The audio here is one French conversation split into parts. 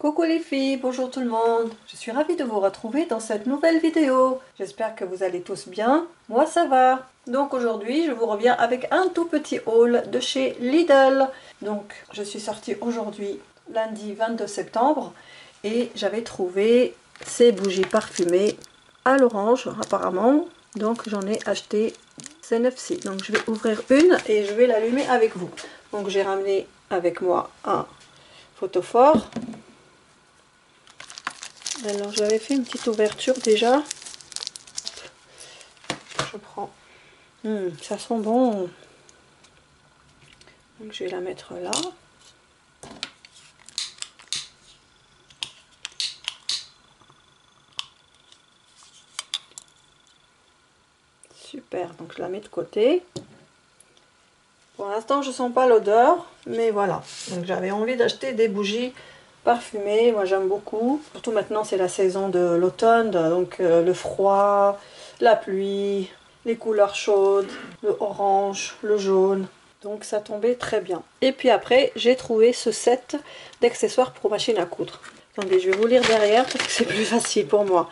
Coucou les filles, bonjour tout le monde. Je suis ravie de vous retrouver dans cette nouvelle vidéo. J'espère que vous allez tous bien. Moi ça va. Donc aujourd'hui je vous reviens avec un tout petit haul de chez Lidl. Donc je suis sortie aujourd'hui lundi 22 septembre et j'avais trouvé ces bougies parfumées à l'orange apparemment. Donc j'en ai acheté ces 9-ci. Donc je vais ouvrir une et je vais l'allumer avec vous. Donc j'ai ramené avec moi un photophore. Alors j'avais fait une petite ouverture déjà. Je prends. Ça sent bon. Donc je vais la mettre là. Super, donc je la mets de côté. Pour l'instant je sens pas l'odeur, mais voilà. Donc j'avais envie d'acheter des bougies parfumées. Moi j'aime beaucoup. Surtout maintenant c'est la saison de l'automne, donc le froid, la pluie, les couleurs chaudes, le orange, le jaune. Donc ça tombait très bien. Et puis après, j'ai trouvé ce set d'accessoires pour machine à coudre. Attendez, je vais vous lire derrière parce que c'est plus facile pour moi.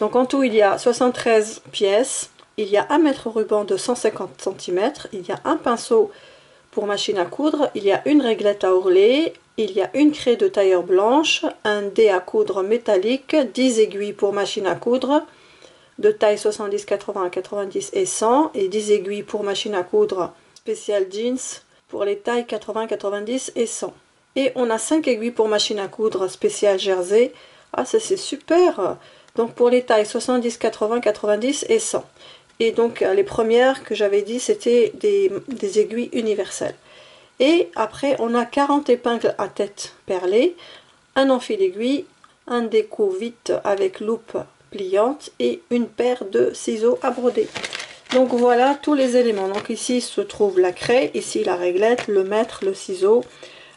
Donc en tout, il y a 73 pièces. Il y a un mètre ruban de 150 cm. Il y a un pinceau pour machine à coudre. Il y a une réglette à ourler. Il y a une craie de tailleur blanche. Un dé à coudre métallique. 10 aiguilles pour machine à coudre de taille 70, 80, 90 et 100. Et 10 aiguilles pour machine à coudre spécial jeans pour les tailles 80, 90 et 100. Et on a 5 aiguilles pour machine à coudre spécial jersey. Ah, ça c'est super. Donc pour les tailles 70, 80, 90 et 100. Et donc les premières que j'avais dit c'était des aiguilles universelles. Et après on a 40 épingles à tête perlée, un enfil aiguille, un déco vite avec loupe pliante et une paire de ciseaux à broder. Donc voilà tous les éléments. Donc ici se trouve la craie, ici la réglette, le mètre, le ciseau,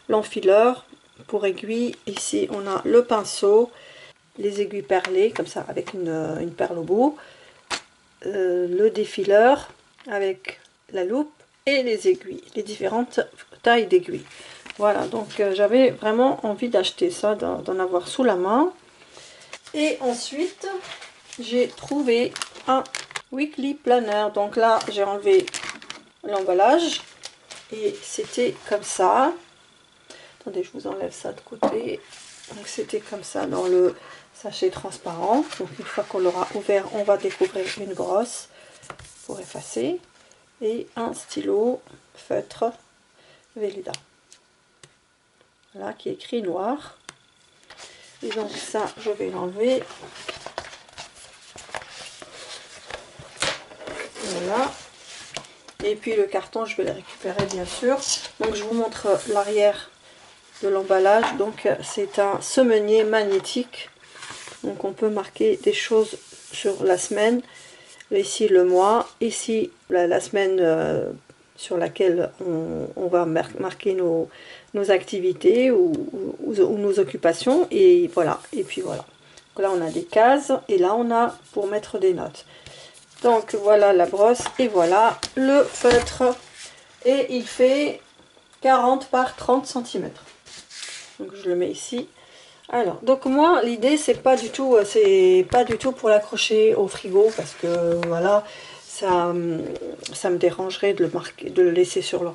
l'enfileur pour aiguille. Ici on a le pinceau, les aiguilles perlées comme ça avec une perle au bout, le défileur avec la loupe et les aiguilles, les différentes tailles d'aiguilles. Voilà, donc j'avais vraiment envie d'acheter ça, d'en avoir sous la main. Et ensuite j'ai trouvé un weekly planner. Donc là j'ai enlevé l'emballage et c'était comme ça. Attendez, je vous enlève ça de côté. Donc c'était comme ça dans le sachet transparent. Donc une fois qu'on l'aura ouvert, on va découvrir une brosse pour effacer et un stylo feutre Velleda. Voilà, qui est écrit noir. Et donc ça, je vais l'enlever. Voilà. Et puis le carton, je vais le récupérer bien sûr. Donc je vous montre l'arrière de l'emballage. Donc c'est un semenier magnétique. Donc on peut marquer des choses sur la semaine. Ici le mois. Ici la semaine sur laquelle on va marquer nos activités ou nos occupations. Et voilà. Et puis voilà. Donc là on a des cases. Et là on a pour mettre des notes. Donc voilà la brosse et voilà le feutre. Et il fait 40 par 30 cm. Donc je le mets ici. Alors, donc moi l'idée c'est pas du tout pour l'accrocher au frigo parce que voilà, ça me dérangerait de le marquer, de le laisser sur le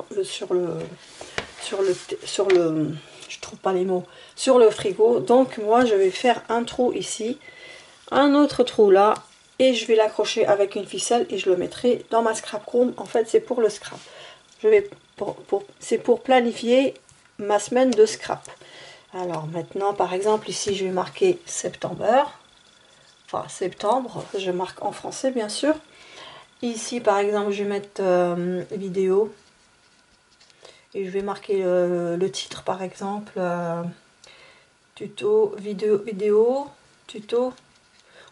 je trouve pas les mots, sur le frigo. Donc moi je vais faire un trou ici, un autre trou là. Et je vais l'accrocher avec une ficelle et je le mettrai dans ma scrap chrome. En fait, c'est pour le scrap. C'est pour planifier ma semaine de scrap. Alors maintenant, par exemple, ici, je vais marquer septembre. Enfin, septembre, je marque en français, bien sûr. Ici, par exemple, je vais mettre vidéo. Et je vais marquer le titre, par exemple. Tuto, vidéo, tuto.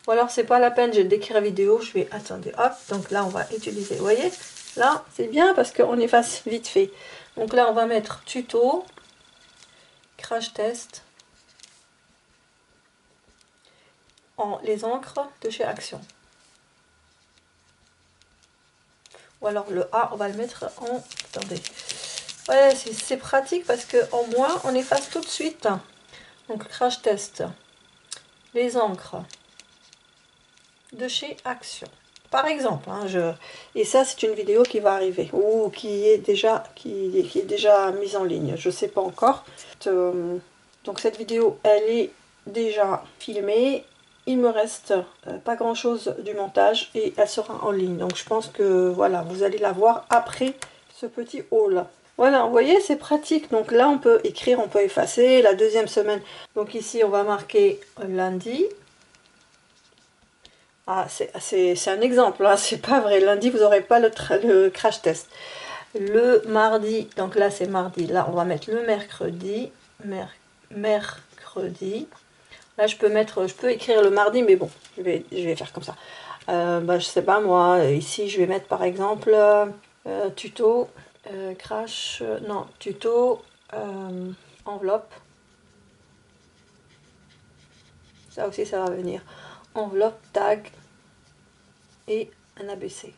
Ou alors c'est pas la peine d'écrire vidéo, je vais, attendez, hop, donc là on va utiliser, vous voyez, là c'est bien parce qu'on efface vite fait. Donc là on va mettre tuto, crash test, les encres de chez Action. Ou alors le A, on va le mettre en, attendez, ouais c'est pratique parce que en moins on efface tout de suite. Donc crash test, les encres de chez Action. Par exemple, hein, et ça c'est une vidéo qui va arriver, ou qui est déjà mise en ligne, je sais pas encore. Donc cette vidéo, elle est déjà filmée. Il me reste pas grand chose du montage et elle sera en ligne. Donc je pense que voilà, vous allez la voir après ce petit haul. Voilà, vous voyez, c'est pratique. Donc là, on peut écrire, on peut effacer. La deuxième semaine, donc ici, on va marquer lundi. Ah, c'est un exemple, hein, c'est pas vrai. Lundi, vous n'aurez pas le crash test. Le mardi, donc là, c'est mardi. Là, on va mettre le mercredi. Mercredi. Là, je peux écrire le mardi, mais bon, je vais faire comme ça. Bah, je sais pas, moi, ici, je vais mettre par exemple tuto, crash, non, tuto, enveloppe. Ça aussi, ça va venir. Enveloppe, tag et un ABC.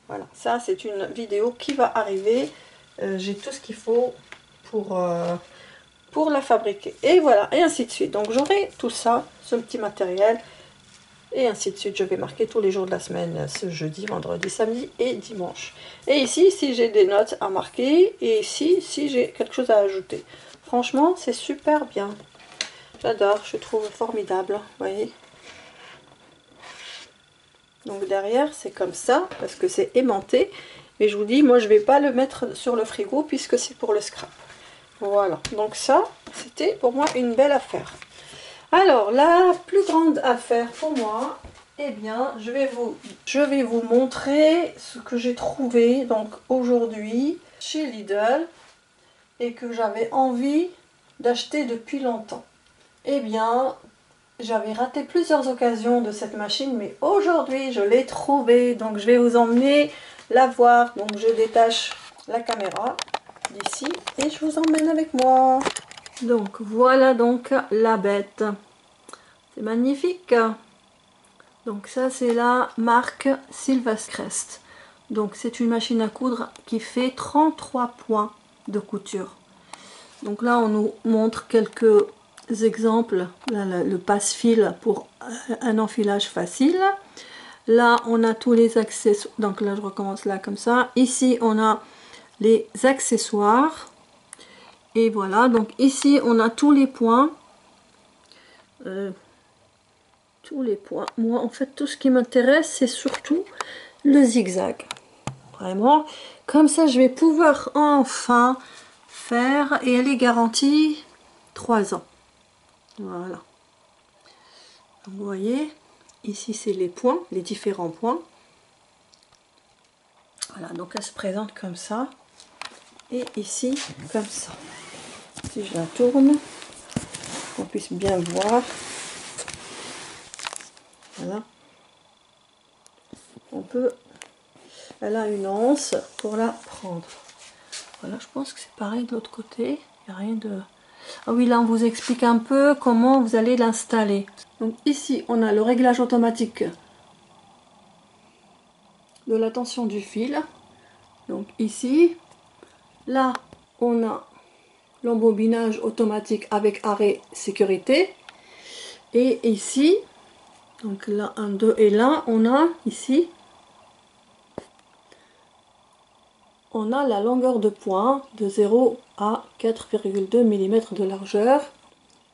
Voilà, ça, c'est une vidéo qui va arriver. J'ai tout ce qu'il faut pour la fabriquer. Et voilà, et ainsi de suite. Donc, j'aurai tout ça, ce petit matériel. Et ainsi de suite, je vais marquer tous les jours de la semaine, ce jeudi, vendredi, samedi et dimanche. Et ici, si j'ai des notes à marquer, et ici, si j'ai quelque chose à ajouter. Franchement, c'est super bien. J'adore, je trouve formidable, vous voyez. Donc derrière, c'est comme ça, parce que c'est aimanté. Mais je vous dis, moi, je ne vais pas le mettre sur le frigo, puisque c'est pour le scrap. Voilà, donc ça, c'était pour moi une belle affaire. Alors, la plus grande affaire pour moi, eh bien, je vais vous montrer ce que j'ai trouvé donc aujourd'hui chez Lidl et que j'avais envie d'acheter depuis longtemps. Eh bien, j'avais raté plusieurs occasions de cette machine, mais aujourd'hui, je l'ai trouvée. Donc, je vais vous emmener la voir. Donc, je détache la caméra d'ici et je vous emmène avec moi. Donc, voilà donc la bête. C'est magnifique. Donc ça c'est la marque Silvacrest. Donc c'est une machine à coudre qui fait 33 points de couture. Donc là on nous montre quelques exemples. Là, le passe-fil pour un enfilage facile. Là on a tous les accessoires. Donc là je recommence là comme ça. Ici on a les accessoires. Et voilà, donc ici on a tous les points. Tous les points. Moi, en fait, tout ce qui m'intéresse, c'est surtout le zigzag. Vraiment. Comme ça, je vais pouvoir enfin faire. Et elle est garantie 3 ans. Voilà. Donc, vous voyez, ici, c'est les points, les différents points. Voilà, donc elle se présente comme ça. Et ici, comme ça. Si je la tourne, qu'on puisse bien voir. Voilà. On peut, elle a une anse pour la prendre. Voilà, je pense que c'est pareil de l'autre côté. Il n'y a rien de... Ah oui, là on vous explique un peu comment vous allez l'installer. Donc ici, on a le réglage automatique de la tension du fil. Donc ici, là, on a l'embobinage automatique avec arrêt sécurité. Et ici, donc là, 1, 2, et là, on a ici, on a la longueur de point de 0 à 4,2 mm de largeur.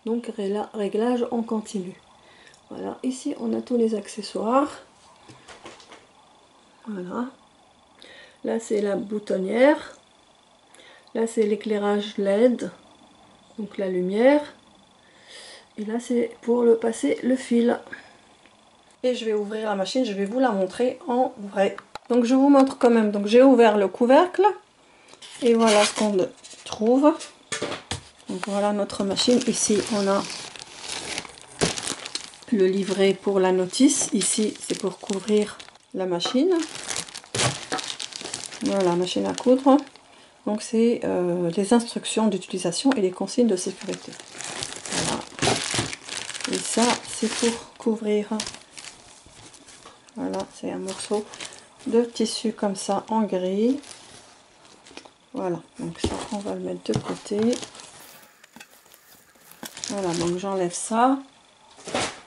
Donc réglage en continu. Voilà, ici on a tous les accessoires. Voilà. Là c'est la boutonnière. Là c'est l'éclairage LED. Donc la lumière. Et là c'est pour le passer le fil. Et je vais ouvrir la machine, je vais vous la montrer en vrai. Donc je vous montre quand même. Donc j'ai ouvert le couvercle. Et voilà ce qu'on trouve. Donc voilà notre machine. Ici on a le livret pour la notice. Ici c'est pour couvrir la machine. Voilà, machine à coudre. Donc c'est les instructions d'utilisation et les consignes de sécurité. Voilà. Et ça c'est pour couvrir. Voilà, c'est un morceau de tissu comme ça en gris. Voilà, donc ça on va le mettre de côté. Voilà, donc j'enlève ça.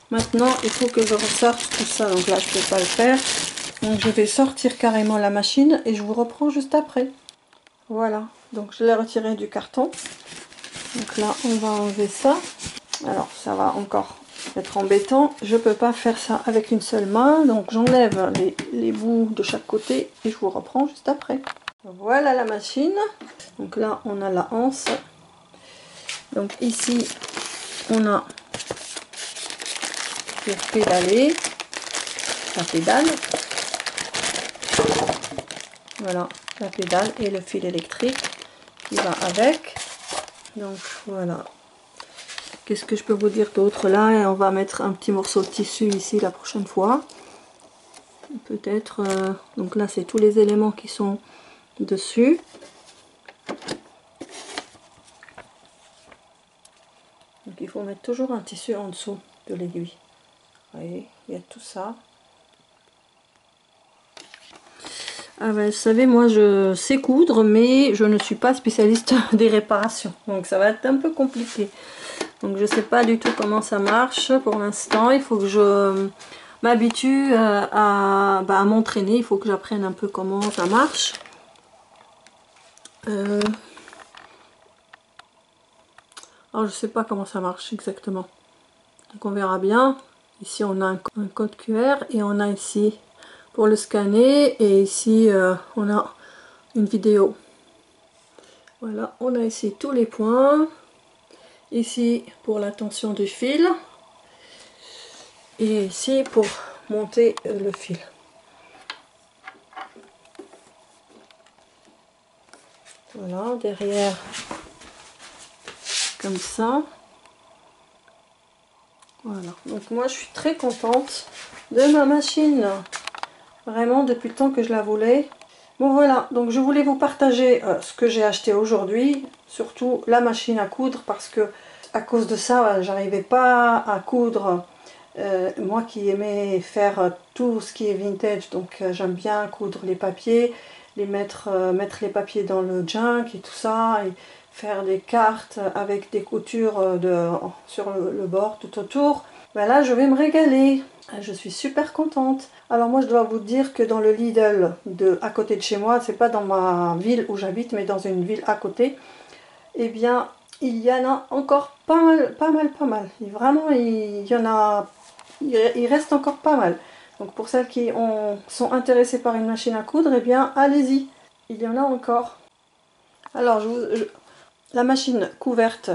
Maintenant, il faut que je ressorte tout ça. Donc là, je ne peux pas le faire. Donc je vais sortir carrément la machine et je vous reprends juste après. Voilà, donc je l'ai retiré du carton. Donc là, on va enlever ça. Alors, ça va encore être embêtant. Je ne peux pas faire ça avec une seule main. Donc j'enlève les bouts de chaque côté et je vous reprends juste après. Voilà la machine. Donc là, on a la anse. Donc ici, on a pour pédaler, la pédale. Voilà, la pédale et le fil électrique qui va avec. Donc voilà. Qu'est-ce que je peux vous dire d'autre là? Et on va mettre un petit morceau de tissu ici la prochaine fois. Peut-être. Donc là, c'est tous les éléments qui sont dessus. Donc il faut mettre toujours un tissu en dessous de l'aiguille. Vous voyez, il y a tout ça. Ah ben, vous savez, moi je sais coudre, mais je ne suis pas spécialiste des réparations. Donc ça va être un peu compliqué. Donc je ne sais pas du tout comment ça marche pour l'instant. Il faut que je m'habitue à m'entraîner. Il faut que j'apprenne un peu comment ça marche. Alors je sais pas comment ça marche exactement. Donc on verra bien. Ici on a un code QR et on a ici pour le scanner et ici on a une vidéo. Voilà, on a ici tous les points. Ici pour la tension du fil. Et ici pour monter le fil. Voilà, derrière comme ça. Voilà, donc moi je suis très contente de ma machine, vraiment depuis le temps que je la voulais. Bon voilà, donc je voulais vous partager ce que j'ai acheté aujourd'hui, surtout la machine à coudre, parce que à cause de ça j'arrivais pas à coudre, moi qui aimais faire tout ce qui est vintage, donc j'aime bien coudre les papiers, mettre les papiers dans le junk et tout ça, et faire des cartes avec des coutures sur le bord tout autour. Ben là je vais me régaler, je suis super contente. Alors moi je dois vous dire que dans le Lidl à côté de chez moi, c'est pas dans ma ville où j'habite mais dans une ville à côté, eh bien il y en a encore pas mal. Et vraiment il y en a, il reste encore pas mal. Donc pour celles qui sont intéressées par une machine à coudre, eh bien allez-y, il y en a encore. Alors la machine couverte,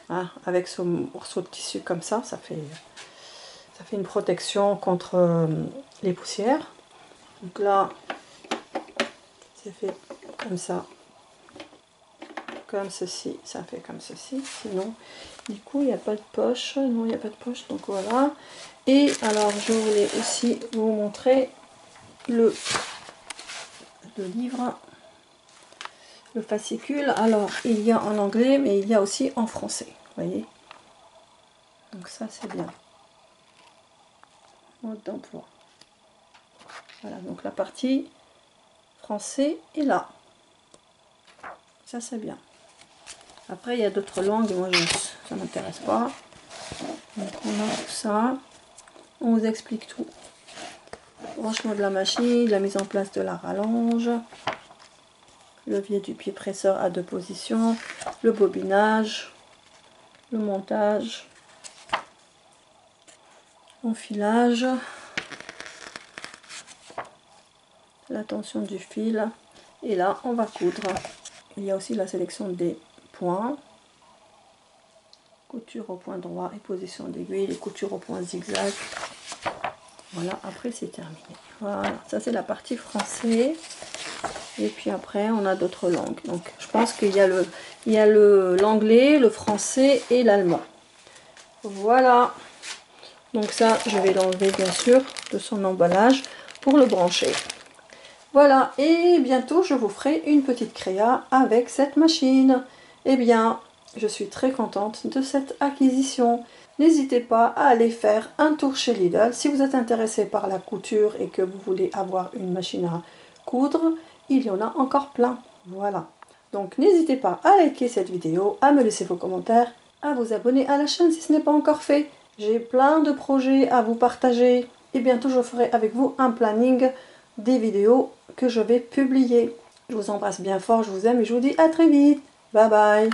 hein, avec ce morceau de tissu comme ça fait une protection contre les poussières. Donc là c'est fait comme ça, comme ceci, ça fait comme ceci. Sinon du coup il n'y a pas de poche, non il n'y a pas de poche, donc voilà. Et alors je voulais aussi vous montrer le livre, le fascicule. Alors il y a en anglais mais il y a aussi en français, vous voyez, donc ça c'est bien. Mode d'emploi, voilà, donc la partie français est là, ça c'est bien. Après il y a d'autres langues, moi ça m'intéresse pas. Donc on a tout ça, on vous explique tout, branchement de la machine, la mise en place de la rallonge, levier du pied presseur à 2 positions, le bobinage, le montage, enfilage, la tension du fil, et là on va coudre. Il y a aussi la sélection des points, couture au point droit et position d'aiguille, les coutures au point zigzag. Voilà, après c'est terminé. Voilà, ça c'est la partie français. Et puis après on a d'autres langues. Donc je pense qu'il y a l'anglais, le français et l'allemand. Voilà. Donc ça je vais l'enlever bien sûr de son emballage pour le brancher. Voilà, et bientôt je vous ferai une petite créa avec cette machine. Eh bien, je suis très contente de cette acquisition. N'hésitez pas à aller faire un tour chez Lidl. Si vous êtes intéressé par la couture et que vous voulez avoir une machine à coudre, il y en a encore plein. Voilà. Donc n'hésitez pas à liker cette vidéo, à me laisser vos commentaires à vous abonner à la chaîne si ce n'est pas encore fait. J'ai plein de projets à vous partager et bientôt je ferai avec vous un planning des vidéos que je vais publier. Je vous embrasse bien fort, je vous aime et je vous dis à très vite. Bye bye.